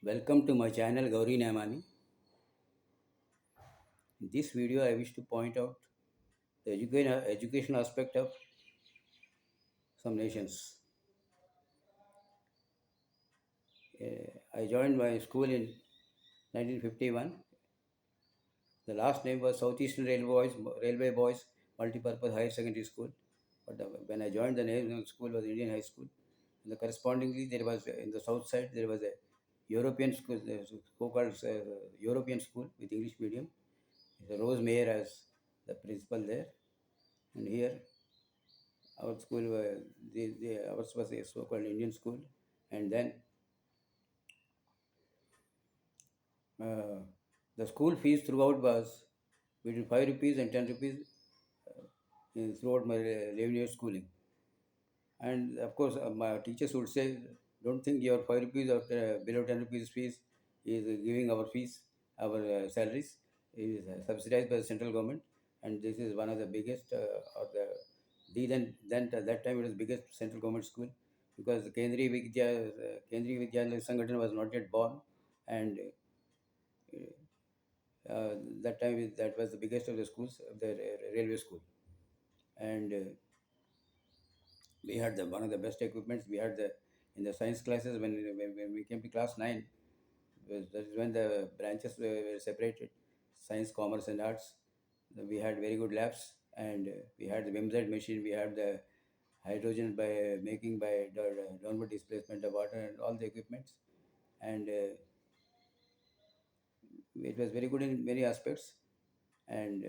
Welcome to my channel Gauri Naimani. In this video, I wish to point out the education aspect of some nations. I joined my school in 1951. The last name was Southeastern Railway Boys Multipurpose Higher Secondary School. But when I joined, the name of the school was Indian High School. And correspondingly, there was in the south side there was a European school, so-called European school with English medium. Rose Mayer as the principal there, and here our school ours was a so-called Indian school, and then uh, the school fees throughout was between 5 rupees and 10 rupees throughout my revenue schooling. And of course, my teachers would say, "Don't think your 5 rupees or below 10 rupees fees is giving our fees, our salaries is subsidized by the central government, and this is one of the biggest then at that time it was biggest central government school because the Kendriya Vidyalaya Sangathan was not yet born, and that time that was the biggest of the schools of the railway school, and we had one of the best equipments. We had the in the science classes when we came to class 9. That is when the branches were separated, science, commerce, and arts. We had very good labs, and we had the WIMZ machine. We had the hydrogen by making by downward displacement of water and all the equipments, and it was very good in many aspects. And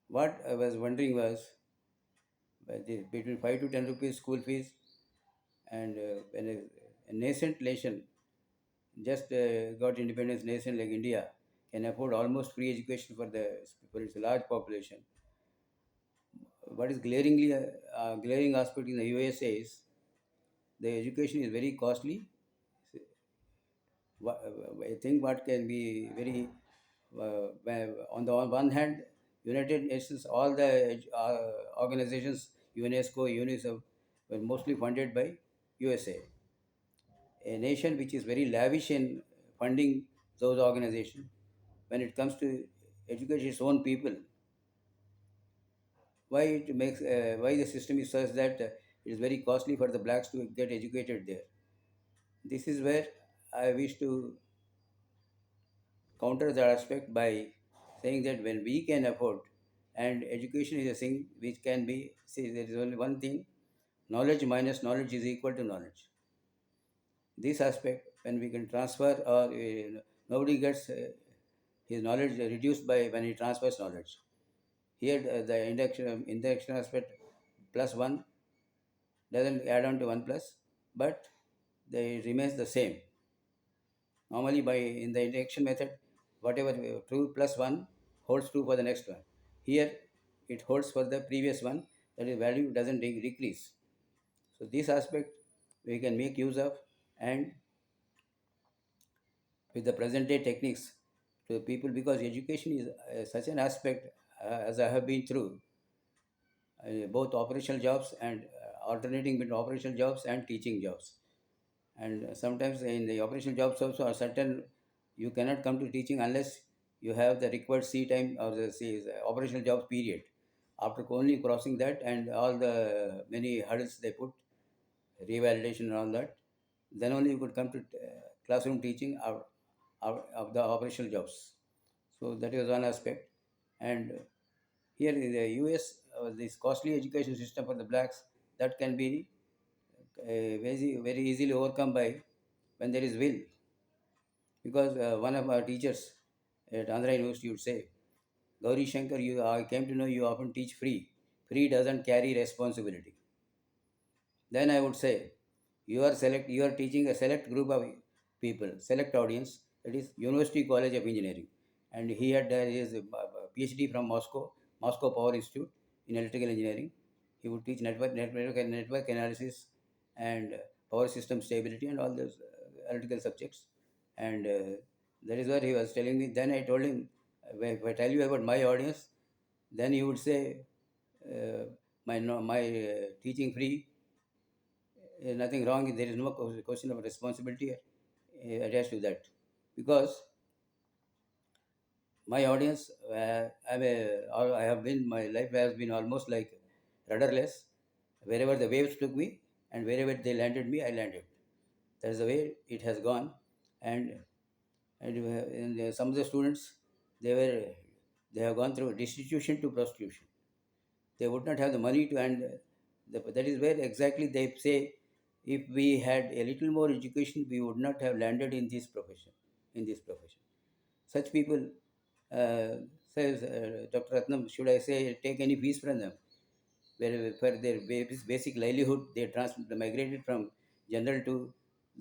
what I was wondering was between 5 to 10 rupees school fees, and when a nascent nation just got independence nation like India can afford almost free education for its large population. What is glaring aspect in the USA is the education is very costly. I think what can be very on the one hand, United Nations, all the organizations, UNESCO, UNICEF, were mostly funded by USA, a nation which is very lavish in funding those organizations. When it comes to educating its own people, why the system is such that it is very costly for the blacks to get educated there. This is where I wish to counter that aspect by saying that when we can afford, and education is a thing which can be, see, there is only one thing: knowledge minus knowledge is equal to knowledge. This aspect, when we can transfer, or nobody gets his knowledge reduced by when he transfers knowledge. Here, the induction aspect plus one doesn't add on to 1 plus, but they remains the same. Normally, by in the induction method, whatever true plus 1 holds true for the next one. Here, it holds for the previous one, that is, value doesn't decrease. So, this aspect we can make use of, and with the present day techniques to the people, because education is such an aspect, as I have been through, both operational jobs and alternating between operational jobs and teaching jobs. And sometimes in the operational jobs also are certain, you cannot come to teaching unless you have the required C time or the operational jobs period. After only crossing that and all the many hurdles they put, revalidation and all that, then only you could come to classroom teaching of the operational jobs. So that is one aspect. And here in the US, this costly education system for the blacks, that can be very easily overcome by when there is will. Because one of our teachers at Andhra University would say, Gauri Shankar, I came to know you often teach free. Free doesn't carry responsibility. Then I would say, you are teaching a select group of people, select audience, that is University College of Engineering. And he had his PhD from Moscow Power Institute in electrical engineering. He would teach network analysis and power system stability and all those electrical subjects. And that is what he was telling me. Then I told him, if I tell you about my audience, then he would say, uh, my no, my teaching free, nothing wrong. There is no question of responsibility attached to that, because my audience, I have been, my life has been almost like rudderless. Wherever the waves took me and wherever they landed me, I landed. That's the way it has gone. And some of the students, they were they have gone through destitution to prostitution. They would not have the money to, and that is where exactly they say, if we had a little more education, we would not have landed in this profession. In this profession, such people, uh, says Dr. Ratnam, should I say, take any fees from them? Where for their basic livelihood, they migrated from general to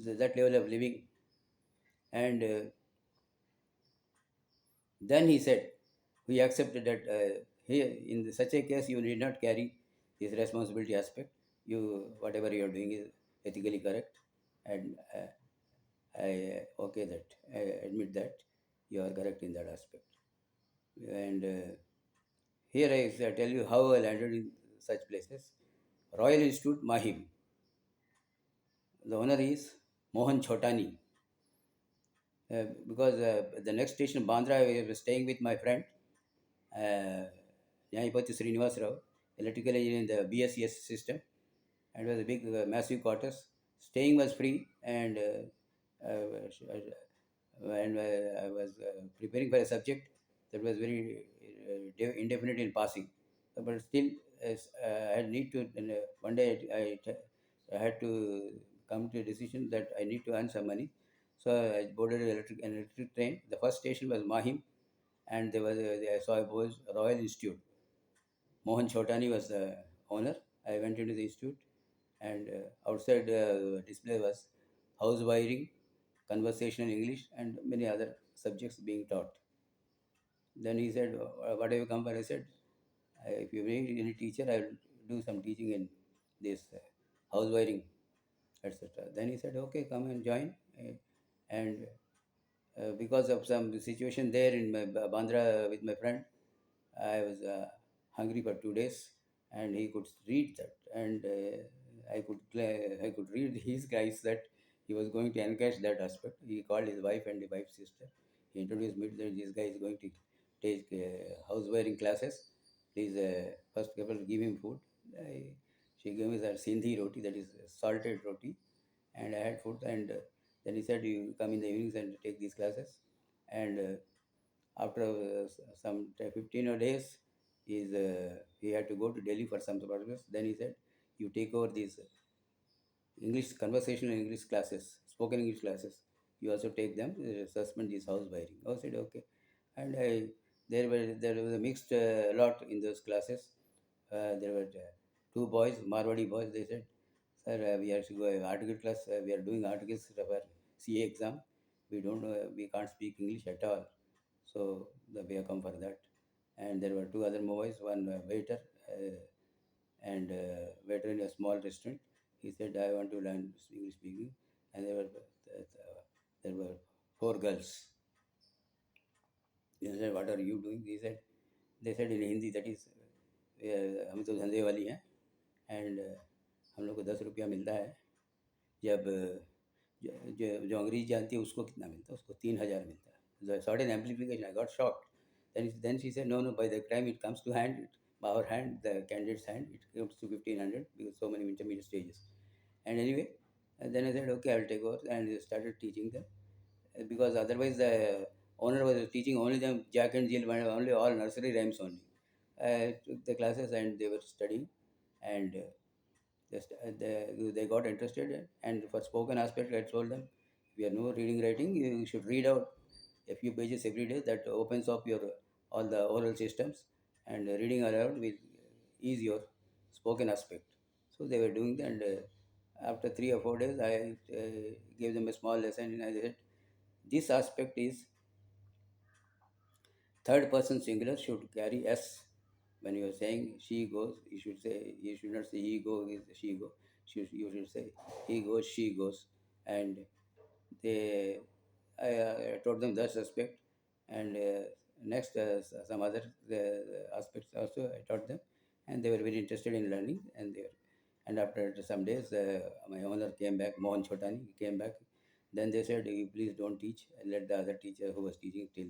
that level of living. And then he said, we accepted that here in such a case you need not carry this responsibility aspect. You, whatever you are doing is ethically correct, and I okay that, I admit that you are correct in that aspect. And here I tell you how I landed in such places. Royal Institute, Mahim. The owner is Mohan Chotani. Because the next station, Bandra, I was staying with my friend, uh, Nyayapati Srinivas Rao, electrical engineer in the BSES system, and it was a big, massive quarters. Staying was free, and I was preparing for a subject that was very indefinite in passing, but still, I need to. One day, I had to come to a decision that I need to earn some money, so I boarded an electric train. The first station was Mahim, and there was I saw a boys Royal Institute. Mohan Chotani was the owner. I went into the institute, and outside display was house wiring, conversational English, and many other subjects being taught. Then he said, "What have you come for?" I said, "If you need any teacher, I will do some teaching in this house wiring, etc." Then he said, "Okay, come and join." And because of some situation there in my Bandra with my friend, I was hungry for 2 days, and he could read that, and I could read his guys that he was going to encash that aspect. He called his wife and the wife's sister. He introduced me that this guy is going to take house wiring classes. Please, first of all, give him food. She gave me that sindhi roti, that is salted roti, and I had food. And then he said, "You come in the evenings and take these classes." And after some 15 or days, he had to go to Delhi for some purpose. Then he said, "You take over these English conversational English classes, spoken English classes. You also take them. Suspend this house wiring." I said, "Okay." And there was a mixed lot in those classes. There were two boys, Marwadi boys. They said, "Sir, we have to go article class. We are doing articles for CA exam. We don't know. We can't speak English at all. So we have come for that." And there were two other boys, one waiter, and waiter in a small restaurant. He said, "I want to learn English speaking." And there were four girls. They said, "What are you doing?" He said, they said in Hindi, that is, हम तो धंधे वाली हैं, and हम लोग को 10 रुपया मिलता है, जब जो अंग्रेजी जानती है उसको कितना मिलता है, उसको 3,000 मिलता है. The sudden amplification, I got shocked. Then she said, "No, no, by the time it comes to hand, our hand, the candidate's hand, it comes to 1,500, because so many intermediate stages." And anyway, and then I said, "Okay, I will take over," and started teaching them. Because otherwise the owner was teaching only them Jack and Jill, only all nursery rhymes only. I took the classes and they were studying, and they got interested. And for spoken aspect, I told them, if you have no reading writing, you should read out a few pages every day. That opens up your all the oral systems, and reading aloud will ease your spoken aspect. So they were doing that, and after 3 or 4 days, I gave them a small lesson, and I said, this aspect is third person singular should carry S. When you are saying she goes, you should not say he goes, she go. You should say he goes, she goes. And they, I taught them that aspect. And next, some other aspects also I taught them. And they were very interested in learning. And after some days, my owner came back, Mohan Chotani, he came back. Then they said, "You please don't teach. Let the other teacher who was teaching till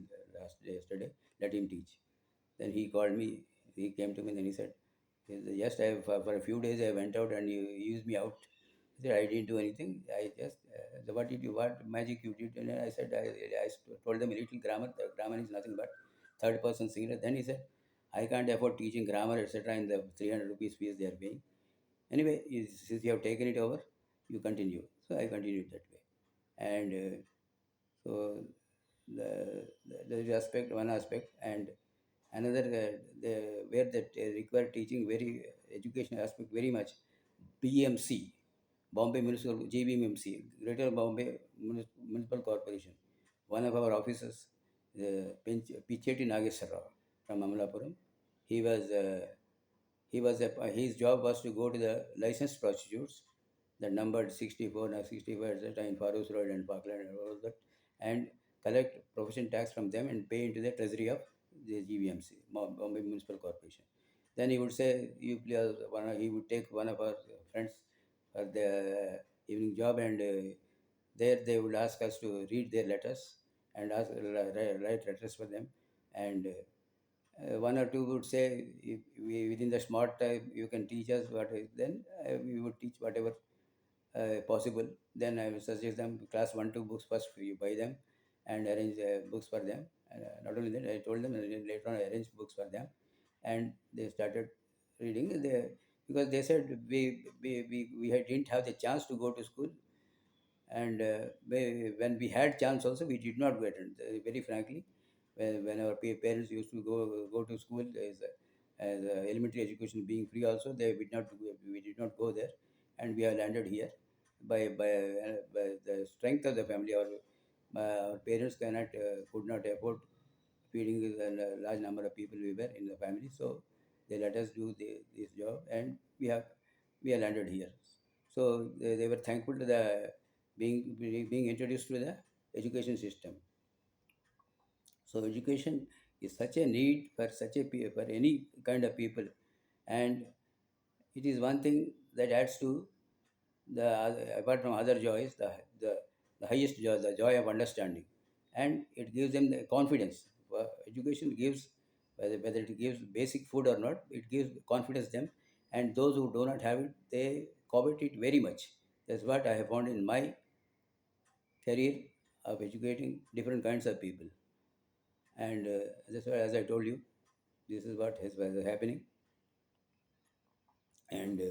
yesterday, let him teach." Then he called me. He came to me. Then he said, "Just for a few days I went out and you used me out." I said, "I didn't do anything. I just what did you what magic you did?" And I said, I told them a little grammar. The grammar is nothing but third person singular." Then he said, "I can't afford teaching grammar, etc. in the 300 rupees fees they are paying. Anyway, since you have taken it over, you continue." So I continued that way. And so there is aspect, one aspect, and another where that require teaching very education aspect very much. BMC, Bombay Municipal GBMC, Greater Bombay Municipal Corporation. One of our officers, Pichetti Nageswara Rao from Amalapuram, he was his job was to go to the licensed prostitutes that numbered 64, now 65 etc. in Faroes Road and Parkland and all that, and collect profession tax from them and pay into the treasury of the GBMC, Bombay Municipal Corporation. Then he would say, he would take one of our friends for the evening job, and there they would ask us to read their letters and write letters for them. And one or two would say, if we, within the smart time you can teach us what is, then we would teach whatever possible. Then I will suggest them class 1 2 books first, you buy them and arrange books for them. Not only that, I told them, and later on I arranged books for them, and they started reading. Because they said didn't have the chance to go to school, and when we had chance also we did not go attend. Very frankly, when our parents used to go to school as elementary education being free also, we did not go there, and we have landed here by the strength of the family. Our parents could not afford feeding a large number of people we were in the family, so they let us do this job, and we have landed here. So they were thankful to the being introduced to the education system. So education is such a need for for any kind of people, and it is one thing that adds to apart from other joys, the highest joy, the joy of understanding, and it gives them the confidence. Education gives, whether it gives basic food or not, it gives confidence them, and those who do not have it, they covet it very much. That's what I have found in my career of educating different kinds of people, and that's why, as I told you, this is what was happening, and.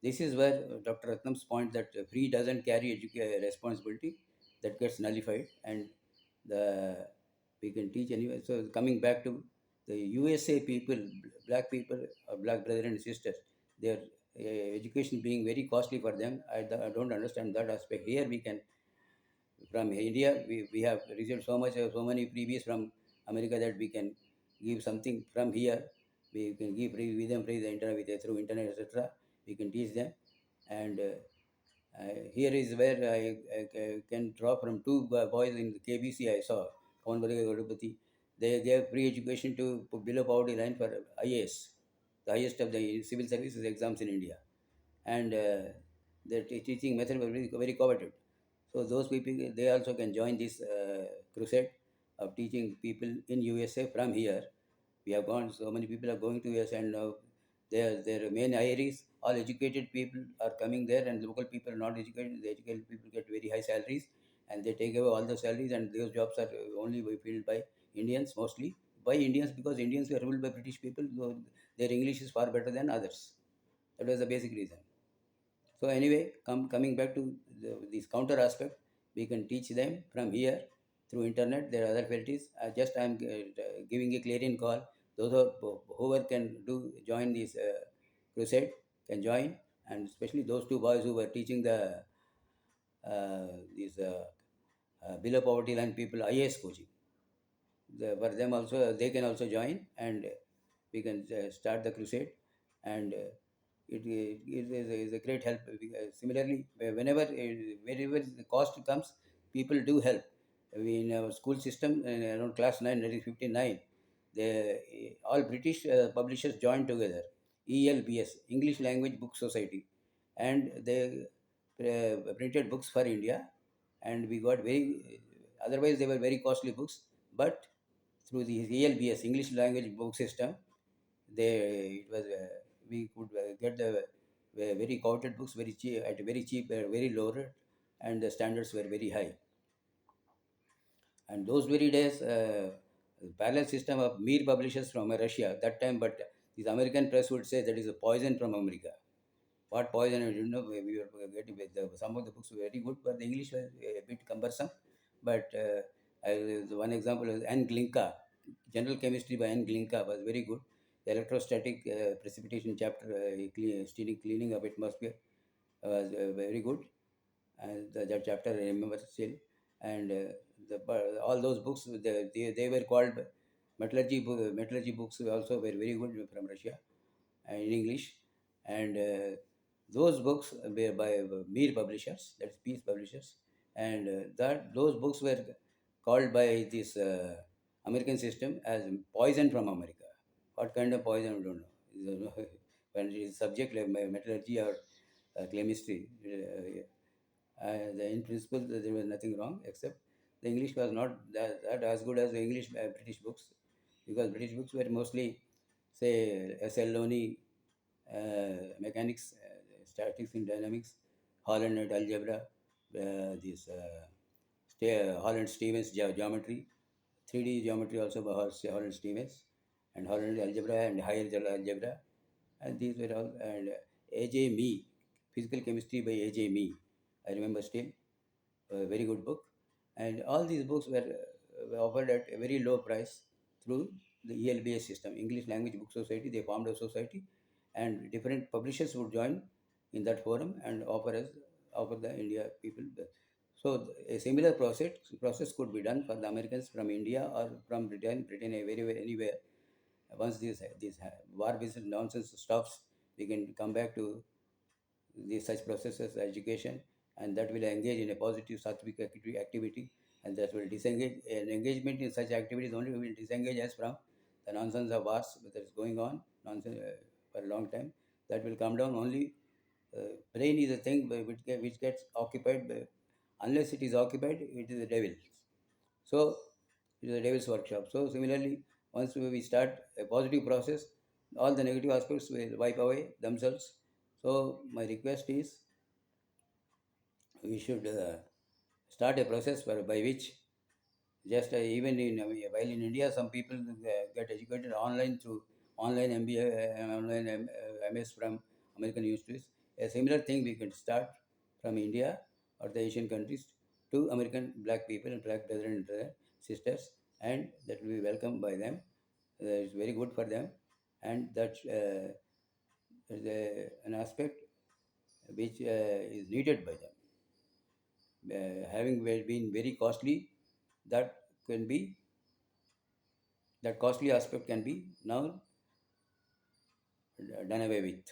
This is where Dr. Ratnam's point that free doesn't carry responsibility, that gets nullified, and the we can teach anyway. So coming back to the USA people, black people, black brothers and sisters, their education being very costly for them. I don't understand that aspect. Here we can, from India, we have received so many freebies from America that we can give something from here. We can give free with them free the internet through internet, etc. We can teach them, and here is where I can draw from two boys in the KBC. I saw Kavanbari Gadupati. They gave free education to below poverty line for IAS, the highest of the civil services exams in India, and their teaching method was very coveted. So those people, they also can join this crusade of teaching people in USA from here. We have gone, so many people are going to US, and now their main hires, all educated people are coming there, and local people are not educated. The educated people get very high salaries, and they take away all the salaries, and those jobs are only filled by Indians mostly. By Indians, because Indians were ruled by British people, so their English is far better than others. That was the basic reason. So anyway, coming back to this counter aspect, we can teach them from here through internet. There are other facilities. Just I am giving a clarion call. Those whoever can do join this crusade can join, and especially those two boys who were teaching these below poverty line people IAS coaching. For them also, they can also join, and we can start the crusade, and it is a great help. Similarly, wherever the cost comes, people do help. In our school system, around class 9, that is 59, all British publishers joined together, ELBS, English Language Book Society, and they printed books for India, and we got very. Otherwise, they were very costly books, but through the ELBS English Language Book System, we could get the very coveted books very cheap at very cheap, very low rate, and the standards were very high. And those very days, parallel system of mere publishers from Russia that time, but this American press would say that is a poison from America. What poison? I don't know. We were getting some of the books were very good, but the English was a bit cumbersome. But one example is N. Glinka, General Chemistry by N. Glinka was very good. The electrostatic precipitation chapter, cleaning of atmosphere, was very good, and that chapter I remember still. And all those books, they were called metallurgy books also were very good from Russia in English, and those books were by Mir publishers, that's Peace publishers, and that those books were called by this American system as poison from America. What kind of poison I don't know. When it is subject like metallurgy or chemistry, in principle there was nothing wrong, except the English was not that as good as the English British books, because British books were mostly, say, S.L. Loney, mechanics, statics and dynamics, Holland and algebra, this Holland Stevens geometry, 3D geometry also by Holland Stevens, and Holland algebra and higher algebra, and these were all, and A.J. Mee, physical chemistry by A.J. Mee, I remember still, a very good book. And all these books were offered at a very low price through the ELBS system, English Language Book Society. They formed a society, and different publishers would join in that forum and offer the India people. So a similar process could be done for the Americans from India or from Britain anywhere. Once this war business nonsense stops, we can come back to such processes education, and that will engage in a positive sattvic activity, and that will disengage. An engagement in such activities only will disengage us from the nonsense of wars that is going on nonsense for a long time. That will come down only. Brain is a thing which gets occupied by, unless it is occupied, it is the devil. So it is the devil's workshop. So similarly, once we start a positive process, all the negative aspects will wipe away themselves. So my request is we should start a process by which just even in while in India, some people get educated online through online MBA, online MS from American universities. A similar thing we can start from India or the Asian countries to American black people and black brethren and sisters, and that will be welcomed by them. It's very good for them, and that is an aspect which is needed by them. Having been very costly, that can be that costly aspect can be now done away with.